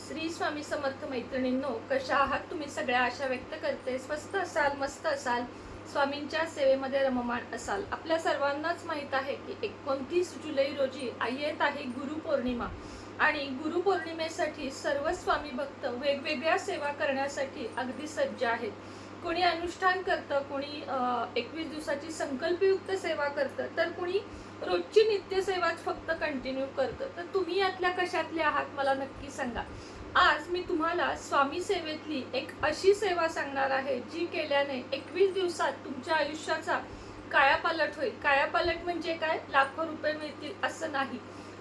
श्री स्वामी समर्थ मैत्रिणींनो, कशा आहात तुम्ही सगळ्या? आशा व्यक्त करते स्वस्त असाल, मस्त असाल, स्वामींच्या सेवेमध्ये रममाण असाल. आपल्या सर्वांनाच माहित आहे की 29 जुलै रोजी येत आहे गुरुपौर्णिमा आणि गुरुपौर्णिमेसाठी सर्व स्वामी भक्त वेगवेगळ्या सेवा करण्यासाठी अगदी सज्ज आहेत. कोणी अनुष्ठान करतं, कोणी 21 दिवसाची संकल्पयुक्त सेवा करतं, तर कोणी रोजची नित्यसेवाच फक्त कंटिन्यू करतं. तर तुम्ही यातल्या कशातले आहात मला नक्की सांगा. आज मी तुम्हाला स्वामी सेवेतली एक अशी सेवा सांगणार आहे जी केल्याने 21 दिवसात तुमच्या आयुष्याचा कायापालट होईल. कायापालट म्हणजे काय? लाखो रुपये मिळतील असं नाही.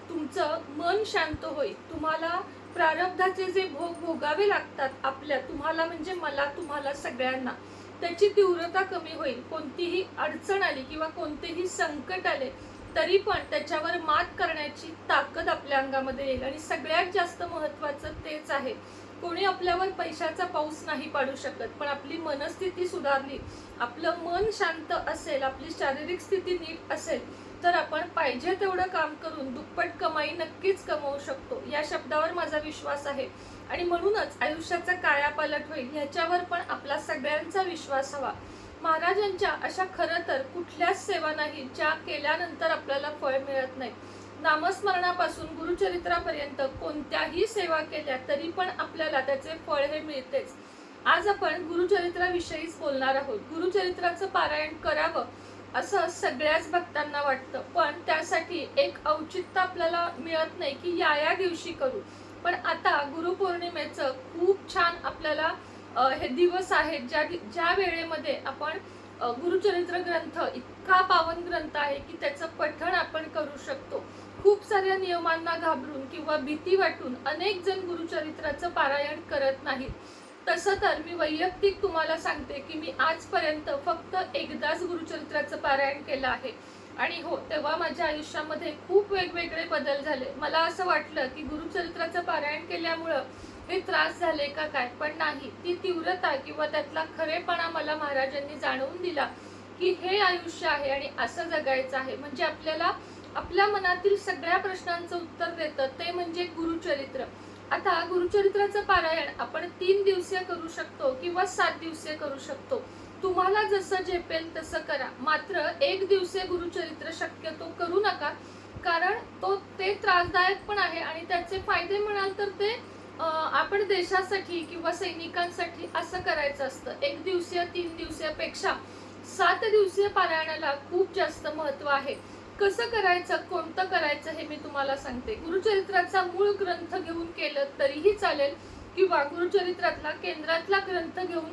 तुमचं मन शांत होईल. तुम्हाला प्रारब्धाचे जे भोग भोगावे लागतात तुम्हाला म्हणजे मला, तुम्हाला सगळ्यांना, त्याची तीव्रता कमी होईल. कोणतीही अडचण आली किंवा कोणतेही संकट आले तरी पण त्याच्यावर मात करण्याची ताकद आपल्या अंगामध्ये येईल. आणि सगळ्यात जास्त महत्त्वाचं तेच आहे, कोणी आपल्यावर पैशाचा पाऊस नाही पाडू शकत, पण आपली मनस्थिती सुधारली, आपलं मन शांत असेल, आपली शारीरिक स्थिती नीट असेल तर आपण पाहिजे तेवढं काम करून दुप्पट कमाई नक्कीच कमवू शकतो. या शब्दावर माझा विश्वास आहे आणि म्हणूनच आयुष्याचा कायापालट होईल ह्याच्यावर पण आपला सगळ्यांचा विश्वास हवा. महाराजांच्या अशा खरं तर कुठल्याच सेवा नाही ज्या केल्यानंतर आपल्याला फळ मिळत नाही. नामस्मरणापासून गुरुचरित्रापर्यंत कोणत्याही सेवा केल्या तरी पण आपल्याला त्याचे फळ हे मिळतेच. आज आपण गुरुचरित्राविषयीच बोलणार आहोत. गुरुचरित्राचं पारायण करावं असं सगळ्याच भक्तांना वाटतं, पण त्यासाठी एक औचित्य आपल्याला मिळत नाही की या दिवशी करू. पण आता गुरुपौर्णिमेचं खूप छान आपल्याला हे दिवस आहेत ज्या वेळेमध्ये आपण गुरुचरित्र ग्रंथ इतका पावन ग्रंथ आहे की त्याचं पठण आपण करू शकतो. खूप साऱ्या नियमांना घाबरून किंवा भीती वाटून अनेक जण गुरुचरित्राचं पारायण करत नाहीत. तसं तर मी वैयक्तिक तुम्हाला सांगते की मी आजपर्यंत फक्त एकदाच गुरुचरित्राचं पारायण केलं आहे. आणि हो, तेव्हा माझ्या आयुष्यामध्ये खूप वेगवेगळे बदल झाले. मला असं वाटलं की गुरुचरित्राचं पारायण केल्यामुळं हे त्रास झाले का काय, पण नाही. ती तीव्रता किंवा त्यातला खरेपणा मला महाराजांनी जाणवून दिला की हे आयुष्य आहे आणि असं जगायचं आहे. म्हणजे आपल्याला आपल्या मनातील सगळ्या प्रश्नांचं उत्तर देतं ते म्हणजे गुरुचरित्र. आता गुरुचरित्राचं पारायण आपण 3 दिवसीय करू शकतो किंवा 7 दिवसीय करू शकतो. तुम्हाला जसं झेपेल तसं करा. मात्र 1 दिवसीय गुरुचरित्र शक्यतो करू नका, कारण ते त्रासदायक पण आहे आणि त्याचे फायदे म्हणाल तर ते आपण देशासाठी किंवा सैनिकांसाठी असं करायचं असतं. 1 दिवसीय 3 दिवसापेक्षा 7 दिवसीय पारायणाला खूप जास्त महत्त्व आहे. कसं करायचं, कोणतं करायचं हे मी तुम्हाला सांगते. गुरुचरित्राचा मूळ ग्रंथ घेऊन केलं तरीही चालेल किंवा गुरुचरित्रातला केंद्रातला ग्रंथ घेऊन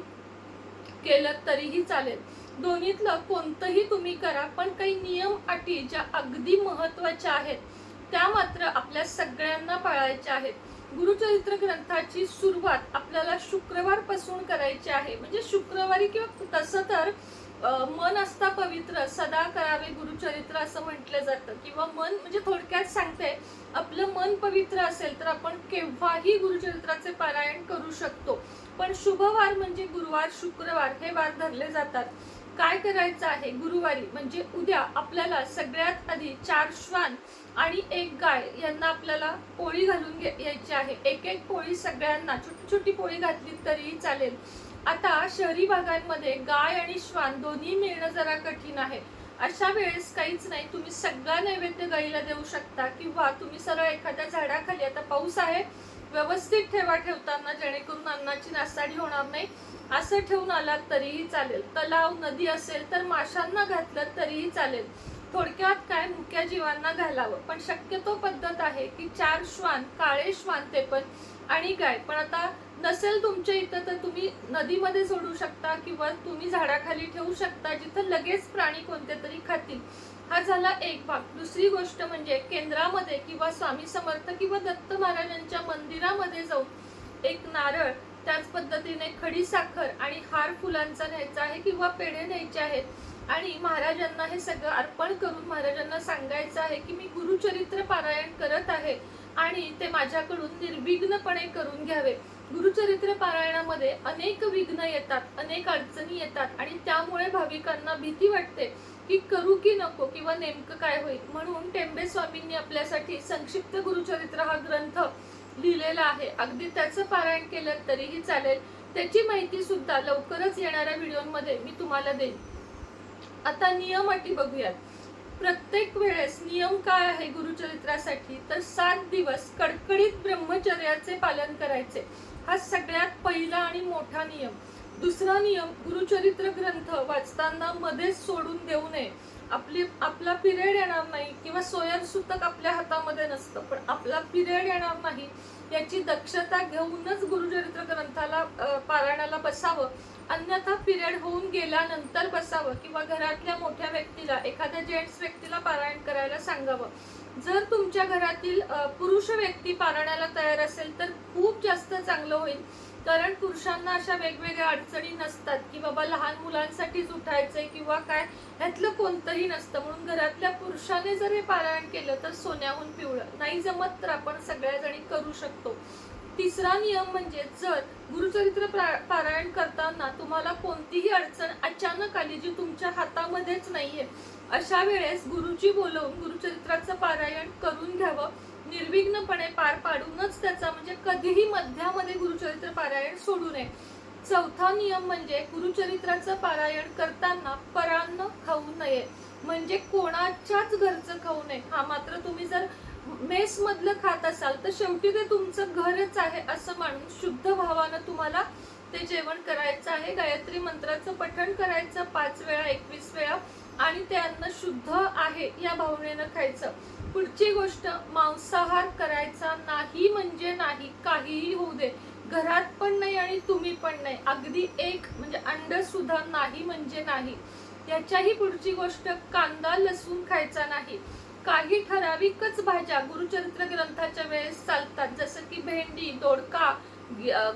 केलं तरीही चालेल. दोन्हीतलं कोणतंही तुम्ही करा, पण काही नियम अटी ज्या अगदी महत्त्वाच्या आहेत त्या मात्र आपल्या सगळ्यांना पाळायच्या आहेत. गुरुचरित्र ग्रंथाची सुरुवात आपल्याला शुक्रवारपासून करायची आहे. म्हणजे शुक्रवारी किंवा तसं तर मन असता पवित्र सदा करावे गुरुचरित्र असं म्हटलं जातं. किंवा मन म्हणजे थोडक्यात सांगते, आपलं मन पवित्र असेल तर आपण केव्हाही गुरुचरित्राचे पारायण करू शकतो. पण शुभवार म्हणजे गुरुवार, शुक्रवार हे वार धरले जातात. काय करायचं आहे गुरुवारी म्हणजे उद्या आपल्याला सगळ्यात आधी 4 श्वान आणि 1 गाय यांना आपल्याला पोळी घालून यायची आहे. एक पोळी सगळ्यांना, छोटी छोटी पोळी घातली तरीही चालेल. आता शहरी भागांमध्ये गाय आणि श्वान दोन्ही मिळणं जरा कठीण आहे. अशा वेळेस काहीच नाही, तुम्ही सगळा नैवेद्य गाईला देऊ शकता किंवा तुम्ही सरळ एखाद्या झाडाखाली, आता पाऊस आहे व्यवस्थित ठेवा ठेवताना, जेणेकरून अन्नाची नासाडी होणार नाही, असं ठेवून आलात तरीही चालेल. तलाव नदी असेल तर माशांना घातलं तरीही चालेल. थोडक्यात काय, मुक्या जीवांना घालावं. पण शक्यतो पद्धत आहे की 4 श्वान, काळे श्वान ते पण, आणि गाय. पण आता नसेल तुमच्या इथं तर तुम्ही नदीमध्ये सोडू शकता किंवा तुम्ही झाडाखाली ठेवू शकता जिथं लगेच प्राणी कोणते तरी खातील. हा झाला एक भाग. दुसरी गोष्ट म्हणजे केंद्रामध्ये किंवा स्वामी समर्थ किंवा दत्त महाराजांच्या मंदिरामध्ये जाऊन एक नारळ, त्याच पद्धतीने खडी साखर आणि हार फुलांचा न्यायचा आहे किंवा पेढे न्यायचे आहेत आणि महाराजांना हे सगळं अर्पण करून महाराजांना सांगायचं आहे की मी गुरुचरित्र पारायण करत आहे आणि ते माझ्याकडून निर्विघ्नपणे करून घ्यावे. गुरुचरित्र पारायणामध्ये अनेक विघ्न येतात, अनेक अडचणी येतात आणि त्यामुळे भाविकांना भीती वाटते की करू की नको किंवा नेमकं काय होईल. म्हणून टेंबे स्वामींनी आपल्यासाठी संक्षिप्त गुरुचरित्र हा ग्रंथ लिहिलेलं आहे. अगदी त्याचं पारायण केलं तरीही चालेल. त्याची माहिती सुद्धा लवकरच येणाऱ्या व्हिडिओमध्ये मी तुम्हाला देईन. आता नियम अटी बघूयात. प्रत्येक वेळेस नियम काय आहे गुरुचरित्रासाठी, तर 7 दिवस कडकडीत ब्रह्मचर्याचे पालन करायचे. हा सगळ्यात पहिला आणि मोठा नियम. दुसरा नियम, गुरुचरित्र ग्रंथ वाचताना मध्येच सोडून देऊ नये. आपला पिरियड येणार नाही किंवा सोयरसूतक आपल्या हातामध्ये नसतं, पण आपला पिरियड येणार नाही याची दक्षता घेऊनच गुरुचरित्र ग्रंथाला पारायणाला बसावं. अन्यथा पिरियड होऊन गेल्यानंतर बसावं किंवा घरातल्या मोठ्या व्यक्तीला, एखाद्या जेंट्स व्यक्तीला पारायण करायला सांगावं. जर तुमच्या घरातील पुरुष व्यक्ती पारायणाला तयार असेल तर खूप जास्त चांगलं होईल. कारण पुरुषांना अशा वेगवेगळ्या अडचणी नसतात की बाबा लहान मुलांसाठीच उठायचंय किंवा काय, ह्यातलं कोणतंही नसतं. म्हणून घरातल्या पुरुषाने जर हे पारायण केलं तर सोन्याहून पिवळं. नाही जमत तर आपण सगळ्या जणी करू शकतो. तिसरा नियम म्हणजे, जर गुरुचरित्र पारायण करताना तुम्हाला कोणतीही अडचण अचानक आली जी तुमच्या हातामध्येच नाहीये, अशा वेळेस गुरुजी बोलवून गुरुचरित्राचं पारायण करून घ्यावं. निर्विघ्नपणे पार पाडूनच त्याचा, म्हणजे कधीही मध्यामध्ये गुरुचरित्र पारायण सोडू नये. चौथा नियम म्हणजे, गुरुचरित्राचं पारायण करताना परान्न खाऊ नये. म्हणजे कोणाच्याच घरचं खाऊ नये. हा मात्र तुम्ही जर मेस मधलं खात असाल तर शेवटी ते तुमचं घरच आहे असं मानून शुद्ध भावानं तुम्हाला ते जेवण करायचं आहे. गायत्री मंत्राचं पठण करायचं 5 वेळा 21 वेळा आणि ते अन्न शुद्ध आहे या भावनेनं खायचं. पुढची गोष्ट, मांसाहार करायचा नाही म्हणजे नाही. काहीही होऊ दे, घरात पण नाही आणि तुम्ही पण नाही. अगदी एक म्हणजे अंड सुद्धा नाही म्हणजे नाही. याच्याही पुढची गोष्ट, कांदा लसूण खायचा नाही. काही ठराविकच भाज्या गुरुचरित्र ग्रंथाच्या वेळेस चालतात, जसं की भेंडी, दोडका,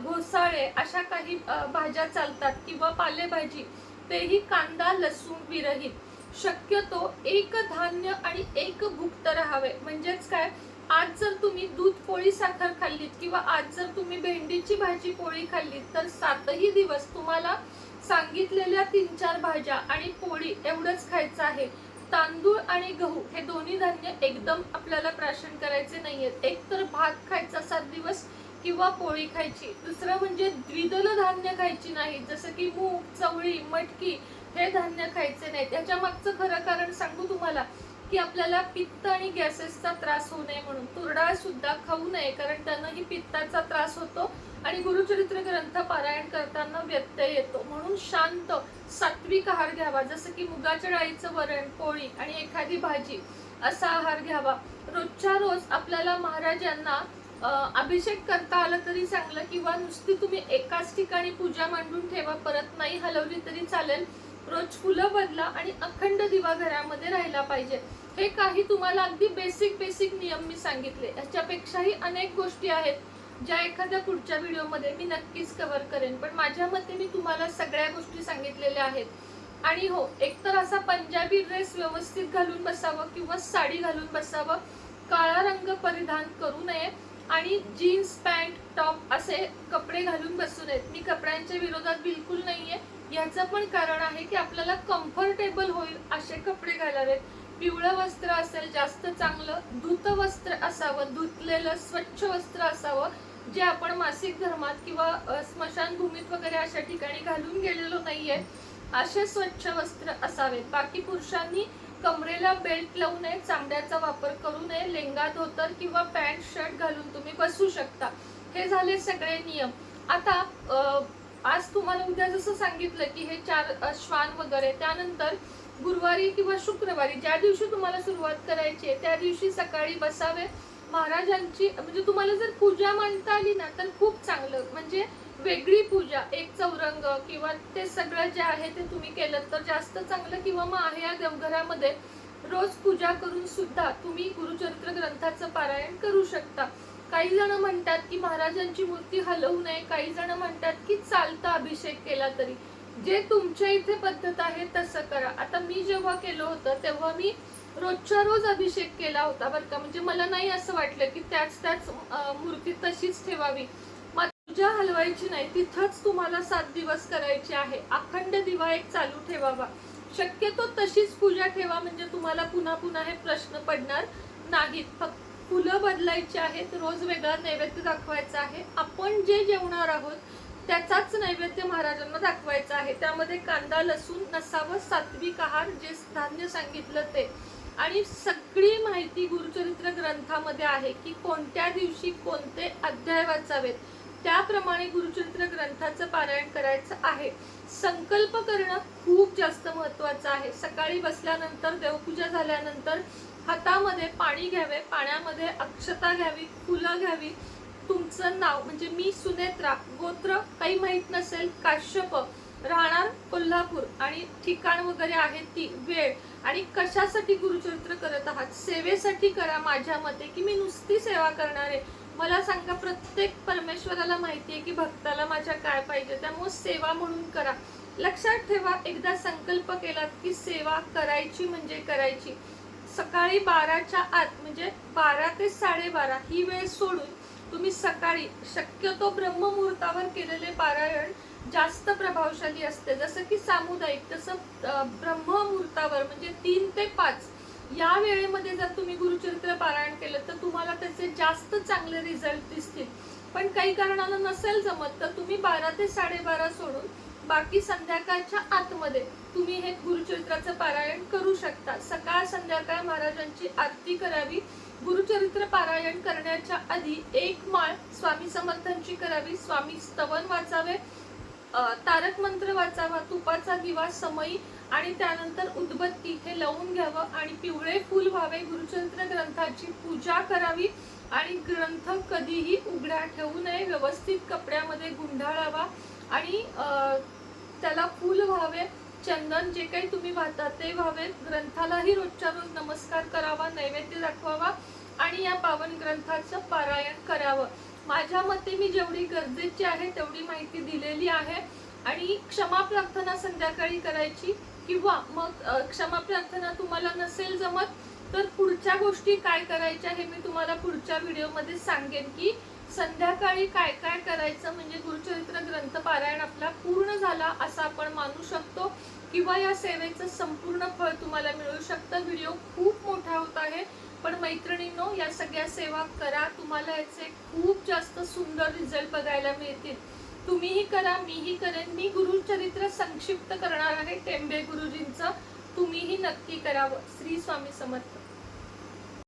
घोसाळे अशा काही भाज्या चालतात किंवा पालेभाजी, तेही कांदा लसूण विरहित. शक्यतो एक धान्य आणि एक भुक्त राहावे. म्हणजेच काय, आज जर तुम्ही दूध पोळी साखर खाल्लीत किंवा आज जर तुम्ही भेंडीची भाजी पोळी खाल्लीत तर 7ही दिवस तुम्हाला सांगितलेल्या 3-4 भाज्या आणि पोळी एवढंच खायचं आहे. तांदूळ आणि गहू हे दोन्ही धान्य एकदम आपल्याला प्राशन करायचे नाहीयेत. एक तर भात खायचा 7 दिवस किंवा पोळी खायची. दुसरं म्हणजे द्विदल धान्य खायची नाही, जसं की मूग, चवळी, मटकी हे धान्य खायचे नाहीत. याच्या मागचं खरं कारण सांगू तुम्हाला, की आपल्याला पित्त आणि गॅसेसचा त्रास होऊ नये म्हणून. तुरडाळ सुद्धा खाऊ नये, कारण त्यानंही पित्ताचा त्रास होतो आणि गुरुचरित्र ग्रंथ पारायण करताना व्यत्यय येतो. म्हणून शांत सात्विक आहार घ्यावा, जसं की मुगाच्या डाळीचं वरण, पोळी आणि एखादी भाजी असा आहार घ्यावा. रोजच्या रोज आपल्याला महाराजांना अभिषेक करता आला तरी चांगलं, किंवा नुसती तुम्ही एकाच ठिकाणी पूजा मांडून ठेवा, परत नाही हलवली तरी चालेल. रोज फुलं बदला आणि अखंड दिवा घरामध्ये राहिला पाहिजे. हे काही तुम्हाला अगदी बेसिक नियम मी सांगितले. याच्यापेक्षाही अनेक गोष्टी आहेत ज्या एखाद्या पुढच्या व्हिडिओमध्ये मी नक्कीच कव्हर करेन, पण माझ्या मते मी तुम्हाला सगळ्या गोष्टी सांगितलेल्या आहेत. आणि हो, एकतर असा पंजाबी ड्रेस व्यवस्थित घालून बसावं किंवा साडी घालून बसावं. काळा रंग परिधान करू नये आणि जीन्स पॅन्ट टॉप असे कपडे घालून बसू नयेत. मी कपड्यांच्या विरोधात बिलकुल नाहीये. याचं पण कारण आहे की आपल्याला कम्फर्टेबल होईल असे कपडे घालावेत. पिवळं वस्त्र असेल जास्त चांगलं. धुत वस्त्र असावं, धुतलेलं स्वच्छ वस्त्र असावं, जे आपण मासिक धर्मात किंवा स्मशानभूमीत वगैरे अशा ठिकाणी घालून गेलेलो नाहीये, असे स्वच्छ वस्त्र असावेत. बाकी पुरुषांनी कमरेला बेल्ट लावू नये, चांबड्याचा वापर करू नये. लेंगा धोतर किंवा पॅन्ट शर्ट घालून तुम्ही बसू शकता. हे झाले सगळे नियम. आता आज तुम्हाला उद्या जसं सांगितलं की हे 4 श्वान वगैरे, त्यानंतर गुरुवारी किंवा शुक्रवारी ज्या दिवशी तुम्हाला सुरुवात करायची आहे त्या दिवशी सकाळी बसावे महाराजांची. म्हणजे तुम्हाला जर पूजा मांडता आली ना तर खूप चांगलं, म्हणजे वेगळी पूजा, एक चौरंग किंवा ते सगळं जे आहे ते तुम्ही केलं तर जास्त चांगलं. किंवा मग आहे या देवघरामध्ये रोज पूजा करून सुद्धा तुम्ही गुरुचरित्र ग्रंथाचं पारायण करू शकता. काही जण म्हणतात की महाराजांची मूर्ती हलवू नये, काही जण म्हणतात की चालता अभिषेक केला तरी. जे तुमच्या इथे पद्धत आहे तसं करा. आता मी जेव्हा केलं होतं तेव्हा मी रोजच्या रोज अभिषेक केला होता बरं का. म्हणजे मला नाही असं वाटलं की त्याच मूर्ती तशीच ठेवावी. पूजा हलवायची नाही, तिथंच तुम्हाला 7 दिवस करायची आहे. अखंड दिवा एक चालू ठेवावा. शक्यतो तशीच पूजा ठेवा, म्हणजे तुम्हाला पुन्हा पुन्हा हे प्रश्न पडणार नाहीत. फुलं बदलायची आहेत, रोज वेगळा नैवेद्य दाखवायचा आहे. आपण जे जेवणार आहोत त्याचाच नैवेद्य महाराजांना दाखवायचा आहे. त्यामध्ये कांदा लसूण नसावं, सात्विक आहार, जे धान्य सांगितलं ते. आणि सगळी माहिती गुरुचरित्र ग्रंथामध्ये आहे की कोणत्या दिवशी कोणते अध्याय वाचावेत. त्याप्रमाणे गुरुचरित्र ग्रंथाचं पारायण करायचं आहे. संकल्प करणं खूप जास्त महत्त्वाचं आहे. सकाळी बसल्यानंतर, देवपूजा झाल्यानंतर हातामध्ये पाणी घ्यावे, पाण्यामध्ये अक्षता घ्यावी, फुलं घ्यावी, तुमचं नाव म्हणजे मी सुनेत्रा, गोत्र काही माहीत नसेल, काश्यप, राहणार कोल्हापूर आणि ठिकाण वगैरे आहे ती, वेळ आणि कशासाठी गुरुचरित्र करत आहात. सेवेसाठी करा माझ्या मते, की मी नुसती सेवा करणार आहे. मला सांगा, प्रत्येक परमेश्वराला माहिती आहे की भक्ताला माझ्या काय पाहिजे, त्यामुळे सेवा म्हणून करा. लक्षात ठेवा, एकदा संकल्प केलात की सेवा करायची म्हणजे करायची. सकाळी 12च्या आत म्हणजे 12 ते 12:30 ही वेळ सोडून तुम्ही सकाळी शक्यतो ब्रह्ममुहूर्तावर केलेले पारायण जास्त प्रभावशाली असते. जसं की सामुदायिक, तसं ब्रह्ममुहूर्तावर म्हणजे 3 ते 5 या वेळेमध्ये जर तुम्ही गुरुचरित्र पारायण केलं तर तुम्हाला त्याचे जास्त चांगले रिझल्ट दिसतील. पण काही कारणानं नसेल जमत तर तुम्ही 12 ते 12:30 सोडून बाकी संध्याकाळच्या आतमध्ये तुम्ही हे गुरुचरित्राचं पारायण करू शकता. सकाळ संध्याकाळ महाराजांची आरती करावी. गुरुचरित्र पारायण करण्याच्या आधी एक माळ स्वामी समर्थांची करावी, स्वामी स्तवन वाचावे, तारक मंत्र वाचावा, तुपाचा दिवा समई आणि त्यानंतर उदबत्ती हे लावून घ्यावं आणि पिवळे फूल व्हावे. गुरुचरित्र ग्रंथाची पूजा करावी आणि ग्रंथ कधीही उघडा ठेवू नये, व्यवस्थित कपड्यामध्ये गुंडाळावा आणि त्याला फूल व्हावे, चंदन जे काही तुम्ही वाहता ते व्हावे. ग्रंथालाही रोजच्या रोज नमस्कार करावा, नैवेद्य दाखवावा आणि या पावन ग्रंथाचं पारायण करावं. माझ्या मते मी जेवढी गरजेची आहे तेवढी माहिती दिलेली आहे. आणि क्षमा प्रार्थना संध्याकाळी करायची, किंवा मग क्षमा प्रार्थना तुम्हाला नसेल जमत तर पुढच्या गोष्टी काय करायच्या हे मी तुम्हाला पुढच्या व्हिडिओमध्ये सांगेन की संध्याकाळी काय काय करायचं, म्हणजे गुरुचरित्र ग्रंथ पारायण आपला पूर्ण झाला असं आपण मानू शकतो, किंवा या सेवेचं संपूर्ण फळ तुम्हाला मिळू शकतं. व्हिडिओ खूप मोठा होत आहे, पण मैत्रिणींनो, या सगळ्या सेवा करा. तुम्हाला याचे खूप जास्त सुंदर रिझल्ट बघायला मिळतील. तुम्हीही करा, मीही करेन. मी गुरुचरित्र संक्षिप्त करणार आहे टेंबे गुरुजींचं, तुम्हीही नक्की करावं. श्री स्वामी समर्थ.